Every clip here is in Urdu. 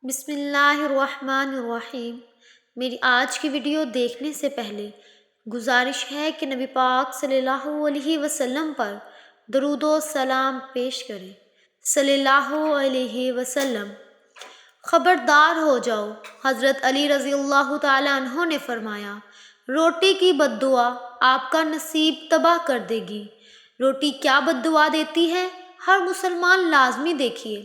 بسم اللہ الرحمن الرحیم۔ میری آج کی ویڈیو دیکھنے سے پہلے گزارش ہے کہ نبی پاک صلی اللہ علیہ وسلم پر درود و سلام پیش کریں۔ صلی اللہ علیہ وسلم۔ خبردار ہو جاؤ، حضرت علی رضی اللہ تعالی عنہ نے فرمایا، روٹی کی بد دعا آپ کا نصیب تباہ کر دے گی۔ روٹی کیا بد دعا دیتی ہے؟ ہر مسلمان لازمی دیکھیے۔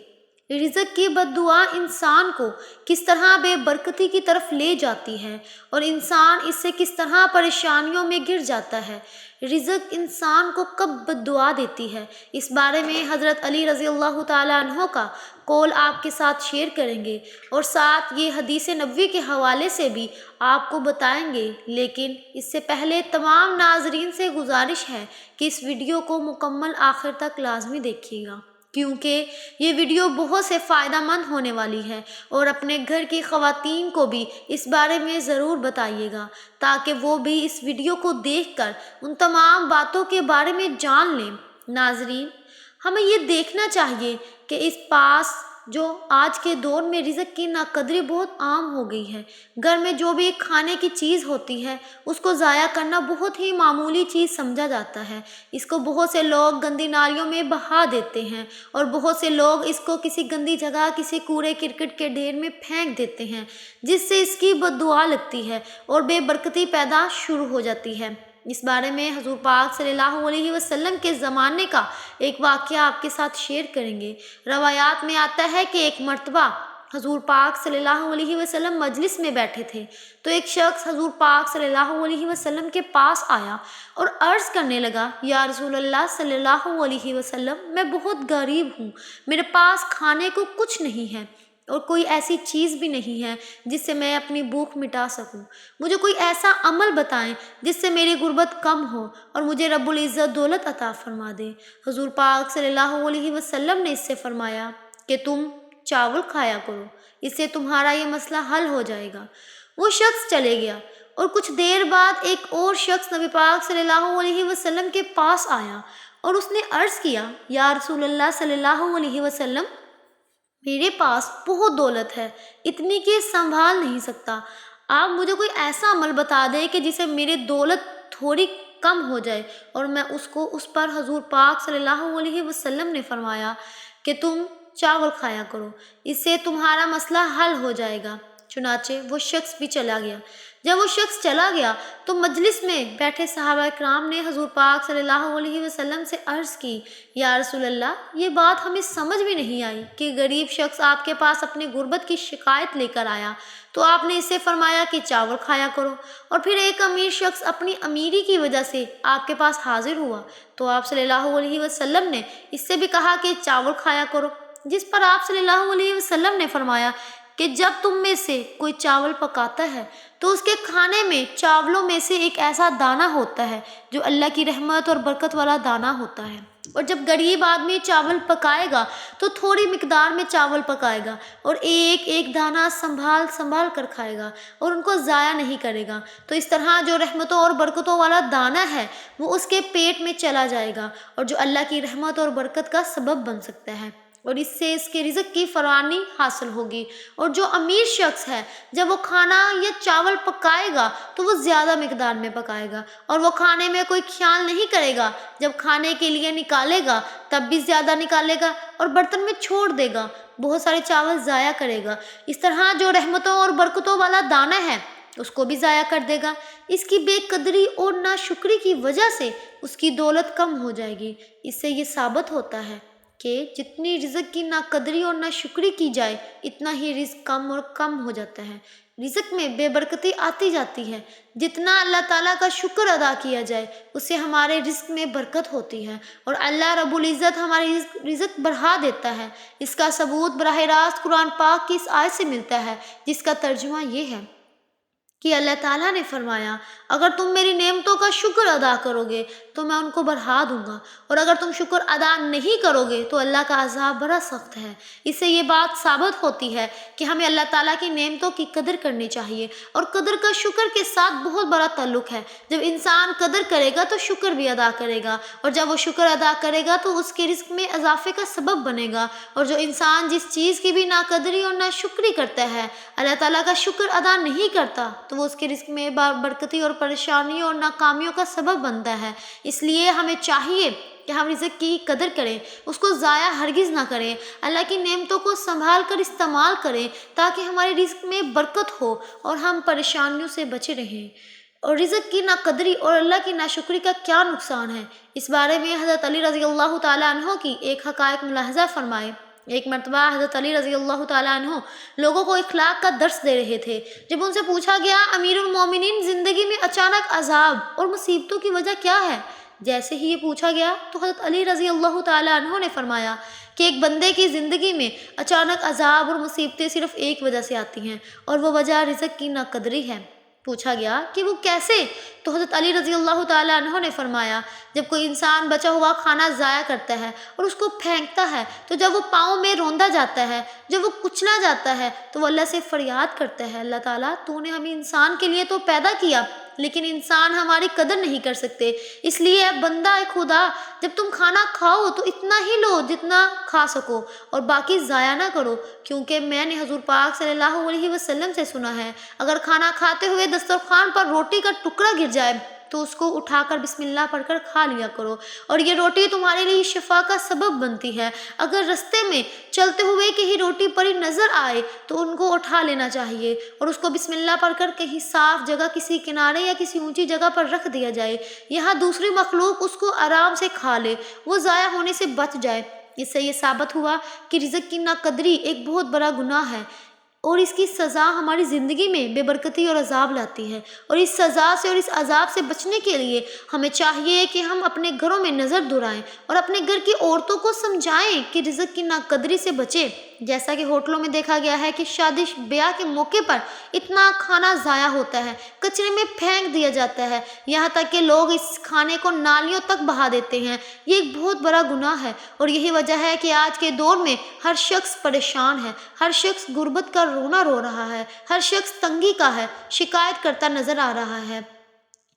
رزق کی بد دعا انسان کو کس طرح بے برکتی کی طرف لے جاتی ہے اور انسان اس سے کس طرح پریشانیوں میں گر جاتا ہے۔ رزق انسان کو کب بد دعا دیتی ہے، اس بارے میں حضرت علی رضی اللہ تعالیٰ عنہ کا قول آپ کے ساتھ شیئر کریں گے اور ساتھ یہ حدیث نبوی کے حوالے سے بھی آپ کو بتائیں گے، لیکن اس سے پہلے تمام ناظرین سے گزارش ہے کہ اس ویڈیو کو مکمل آخر تک لازمی دیکھیے گا، کیونکہ یہ ویڈیو بہت سے فائدہ مند ہونے والی ہے، اور اپنے گھر کی خواتین کو بھی اس بارے میں ضرور بتائیے گا تاکہ وہ بھی اس ویڈیو کو دیکھ کر ان تمام باتوں کے بارے میں جان لیں۔ ناظرین، ہمیں یہ دیکھنا چاہیے کہ اس پاس جو آج کے دور میں رزق کی ناقدری بہت عام ہو گئی ہے۔ گھر میں جو بھی ایک کھانے کی چیز ہوتی ہے اس کو ضائع کرنا بہت ہی معمولی چیز سمجھا جاتا ہے۔ اس کو بہت سے لوگ گندی نالیوں میں بہا دیتے ہیں اور بہت سے لوگ اس کو کسی گندی جگہ، کسی کوڑے کرکٹ کے ڈھیر میں پھینک دیتے ہیں، جس سے اس کی بد دعا لگتی ہے اور بے برکتی پیدا شروع ہو جاتی ہے۔ اس بارے میں حضور پاک صلی اللہ علیہ وسلم کے زمانے کا ایک واقعہ آپ کے ساتھ شیئر کریں گے۔ روایات میں آتا ہے کہ ایک مرتبہ حضور پاک صلی اللہ علیہ وسلم مجلس میں بیٹھے تھے تو ایک شخص حضور پاک صلی اللہ علیہ وسلم کے پاس آیا اور عرض کرنے لگا، یا رسول اللہ صلی اللہ علیہ وسلم، میں بہت غریب ہوں، میرے پاس کھانے کو کچھ نہیں ہے اور کوئی ایسی چیز بھی نہیں ہے جس سے میں اپنی بھوک مٹا سکوں۔ مجھے کوئی ایسا عمل بتائیں جس سے میری غربت کم ہو اور مجھے رب العزت دولت عطا فرما دے۔ حضور پاک صلی اللہ علیہ وسلم نے اس سے فرمایا کہ تم چاول کھایا کرو، اس سے تمہارا یہ مسئلہ حل ہو جائے گا۔ وہ شخص چلے گیا اور کچھ دیر بعد ایک اور شخص نبی پاک صلی اللہ علیہ وسلم کے پاس آیا اور اس نے عرض کیا، یا رسول اللہ صلی اللہ علیہ وسلم، میرے پاس بہت دولت ہے، اتنی کہ سنبھال نہیں سکتا، آپ مجھے کوئی ایسا عمل بتا دیں کہ جسے میری دولت تھوڑی کم ہو جائے۔ اور میں اس پر حضور پاک صلی اللہ علیہ وسلم نے فرمایا کہ تم چاول کھایا کرو، اس سے تمہارا مسئلہ حل ہو جائے گا۔ چنانچہ وہ شخص بھی چلا گیا۔ جب وہ شخص چلا گیا تو مجلس میں بیٹھے صحابہ کرام نے حضور پاک صلی اللہ علیہ وسلم سے عرض کی، یا رسول اللہ، یہ بات ہمیں سمجھ بھی نہیں آئی کہ غریب شخص آپ کے پاس اپنی غربت کی شکایت لے کر آیا تو آپ نے اسے فرمایا کہ چاول کھایا کرو، اور پھر ایک امیر شخص اپنی امیری کی وجہ سے آپ کے پاس حاضر ہوا تو آپ صلی اللہ علیہ وسلم نے اس سے بھی کہا کہ چاول کھایا کرو، جس پر آپ صلی اللہ علیہ وسلم نے فرمایا کہ جب تم میں سے کوئی چاول پکاتا ہے تو اس کے کھانے میں چاولوں میں سے ایک ایسا دانہ ہوتا ہے جو اللہ کی رحمت اور برکت والا دانہ ہوتا ہے، اور جب غریب آدمی چاول پکائے گا تو تھوڑی مقدار میں چاول پکائے گا اور ایک ایک دانہ سنبھال کر کھائے گا اور ان کو ضائع نہیں کرے گا، تو اس طرح جو رحمتوں اور برکتوں والا دانہ ہے وہ اس کے پیٹ میں چلا جائے گا اور جو اللہ کی رحمت اور برکت کا سبب بن سکتا ہے، اور اس سے اس کے رزق کی فراوانی حاصل ہوگی۔ اور جو امیر شخص ہے جب وہ کھانا یا چاول پکائے گا تو وہ زیادہ مقدار میں پکائے گا اور وہ کھانے میں کوئی خیال نہیں کرے گا، جب کھانے کے لیے نکالے گا تب بھی زیادہ نکالے گا اور برتن میں چھوڑ دے گا، بہت سارے چاول ضائع کرے گا۔ اس طرح جو رحمتوں اور برکتوں والا دانہ ہے اس کو بھی ضائع کر دے گا۔ اس کی بے قدری اور ناشکری کی وجہ سے اس کی دولت کم ہو جائے گی۔ اس سے یہ ثابت ہوتا ہے کہ جتنی رزق کی ناقدری اور ناشکری کی جائے اتنا ہی رزق کم اور کم ہو جاتا ہے، رزق میں بے برکتی آتی جاتی ہے۔ جتنا اللہ تعالیٰ کا شکر ادا کیا جائے اس سے ہمارے رزق میں برکت ہوتی ہے اور اللہ رب العزت ہماری رزق بڑھا دیتا ہے۔ اس کا ثبوت براہ راست قرآن پاک کی اس آیت سے ملتا ہے، جس کا ترجمہ یہ ہے کہ اللہ تعالیٰ نے فرمایا، اگر تم میری نعمتوں کا شکر ادا کرو گے تو میں ان کو بڑھا دوں گا، اور اگر تم شکر ادا نہیں کرو گے تو اللہ کا عذاب بڑا سخت ہے۔ اس سے یہ بات ثابت ہوتی ہے کہ ہمیں اللہ تعالیٰ کی نعمتوں کی قدر کرنی چاہیے، اور قدر کا شکر کے ساتھ بہت بڑا تعلق ہے۔ جب انسان قدر کرے گا تو شکر بھی ادا کرے گا، اور جب وہ شکر ادا کرے گا تو اس کے رزق میں اضافے کا سبب بنے گا۔ اور جو انسان جس چیز کی بھی ناقدری اور ناشکری کرتا ہے، اللہ تعالیٰ کا شکر ادا نہیں کرتا، تو وہ اس کے رزق میں برکتی اور پریشانی اور ناکامیوں کا سبب بنتا ہے۔ اس لیے ہمیں چاہیے کہ ہم رزق کی قدر کریں، اس کو ضائع ہرگز نہ کریں، اللہ کی نعمتوں کو سنبھال کر استعمال کریں تاکہ ہمارے رزق میں برکت ہو اور ہم پریشانیوں سے بچے رہیں۔ اور رزق کی ناقدری اور اللہ کی ناشکری کا کیا نقصان ہے، اس بارے میں حضرت علی رضی اللہ تعالیٰ عنہ کی ایک حقائق ملاحظہ فرمائے۔ ایک مرتبہ حضرت علی رضی اللہ تعالیٰ عنہ لوگوں کو اخلاق کا درس دے رہے تھے۔ جب ان سے پوچھا گیا امیر المومنین، زندگی میں اچانک عذاب اور مصیبتوں کی وجہ کیا ہے؟ جیسے ہی یہ پوچھا گیا تو حضرت علی رضی اللہ تعالیٰ عنہ نے فرمایا کہ ایک بندے کی زندگی میں اچانک عذاب اور مصیبتیں صرف ایک وجہ سے آتی ہیں، اور وہ وجہ رزق کی ناقدری ہے۔ پوچھا گیا کہ وہ کیسے؟ تو حضرت علی رضی اللہ تعالیٰ عنہ نے فرمایا، جب کوئی انسان بچا ہوا کھانا ضائع کرتا ہے اور اس کو پھینکتا ہے، تو جب وہ پاؤں میں روندا جاتا ہے، جب وہ کچلا جاتا ہے، تو وہ اللہ سے فریاد کرتا ہے، اللہ تعالیٰ تو نے ہمیں انسان کے لیے تو پیدا کیا، لیکن انسان ہماری قدر نہیں کر سکتے، اس لیے اے بندہ خدا، جب تم کھانا کھاؤ تو اتنا ہی لو جتنا کھا سکو، اور باقی ضائع نہ کرو، کیونکہ میں نے حضور پاک صلی اللہ علیہ وسلم سے سنا ہے، اگر کھانا کھاتے ہوئے دسترخوان پر روٹی کا ٹکڑا گر جائے تو اس کو اٹھا کر بسم اللہ پڑھ کر کھا لیا کرو، اور یہ روٹی تمہارے لیے شفا کا سبب بنتی ہے۔ اگر رستے میں چلتے ہوئے کہیں روٹی پڑی نظر آئے تو ان کو اٹھا لینا چاہیے، اور اس کو بسم اللہ پڑھ کر کہیں صاف جگہ، کسی کنارے یا کسی اونچی جگہ پر رکھ دیا جائے، یہاں دوسری مخلوق اس کو آرام سے کھا لے، وہ ضائع ہونے سے بچ جائے۔ اس سے یہ ثابت ہوا کہ رزق کی ناقدری ایک بہت بڑا گناہ ہے، اور اس کی سزا ہماری زندگی میں بے برکتی اور عذاب لاتی ہے، اور اس سزا سے اور اس عذاب سے بچنے کے لیے ہمیں چاہیے کہ ہم اپنے گھروں میں نظر دہرائیں اور اپنے گھر کی عورتوں کو سمجھائیں کہ رزق کی ناقدری سے بچیں۔ جیسا کہ ہوٹلوں میں دیکھا گیا ہے کہ شادی بیاہ کے موقع پر اتنا کھانا ضائع ہوتا ہے، کچرے میں پھینک دیا جاتا ہے، یہاں تک کہ لوگ اس کھانے کو نالیوں تک بہا دیتے ہیں۔ یہ ایک بہت بڑا گناہ ہے، اور یہی وجہ ہے کہ آج کے دور میں ہر شخص پریشان ہے، ہر شخص غربت کا رونا رو رہا ہے، ہر شخص تنگی کا ہے، شکایت کرتا نظر آ رہا ہے،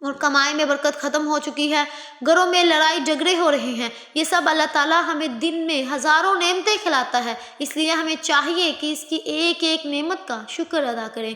اور کمائی میں برکت ختم ہو چکی ہے، گھروں میں لڑائی جھگڑے ہو رہے ہیں۔ یہ سب اللہ تعالیٰ ہمیں دن میں ہزاروں نعمتیں کھلاتا ہے، اس لیے ہمیں چاہیے کہ اس کی ایک ایک نعمت کا شکر ادا کریں،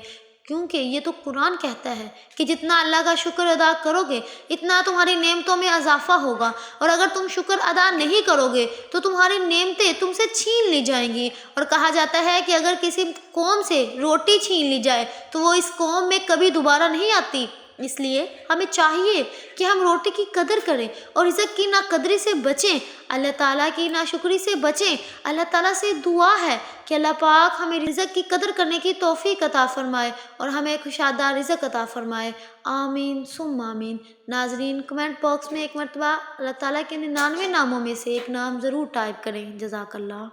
کیونکہ یہ تو قرآن کہتا ہے کہ جتنا اللہ کا شکر ادا کرو گے اتنا تمہاری نعمتوں میں اضافہ ہوگا، اور اگر تم شکر ادا نہیں کرو گے تو تمہاری نعمتیں تم سے چھین لی جائیں گی۔ اور کہا جاتا ہے کہ اگر کسی قوم سے روٹی چھین لی جائے تو وہ اس قوم میں کبھی دوبارہ نہیں آتی۔ اس لیے ہمیں چاہیے کہ ہم روٹی کی قدر کریں اور رزق کی ناقدری سے بچیں، اللہ تعالیٰ کی ناشکری سے بچیں۔ اللہ تعالیٰ سے دعا ہے کہ اللہ پاک ہمیں رزق کی قدر کرنے کی توفیق عطا فرمائے اور ہمیں کشادہ رزق عطا فرمائے، آمین ثم آمین۔ ناظرین، کمنٹ باکس میں ایک مرتبہ اللہ تعالیٰ کے 99 ناموں میں سے ایک نام ضرور ٹائپ کریں۔ جزاک اللہ۔